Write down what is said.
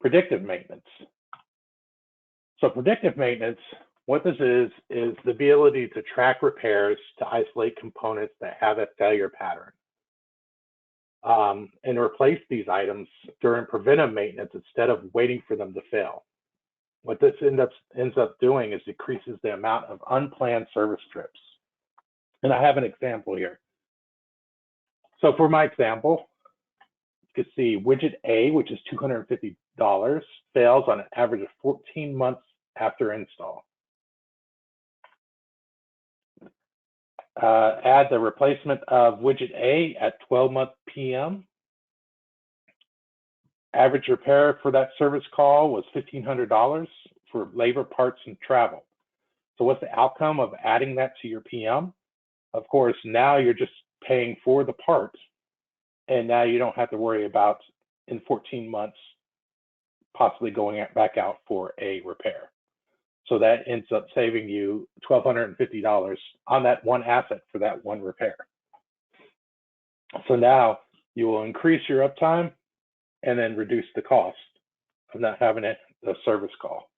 predictive maintenance. So predictive maintenance, what this is the ability to track repairs to isolate components that have a failure pattern and replace these items during preventive maintenance instead of waiting for them to fail. What this ends up doing is decreases the amount of unplanned service trips. And I have an example here. So for my example, you can see widget A, which is $250, fails on an average of 14 months after install. Add the replacement of widget A at 12-month PM. Average repair for that service call was $1,500 for labor, parts, and travel. So what's the outcome of adding that to your PM? Of course, now you're just paying for the part, and now you don't have to worry about in 14 months possibly going back out for a repair. So that ends up saving you $1,250 on that one asset for that one repair. So now you will increase your uptime and then reduce the cost of not having a service call.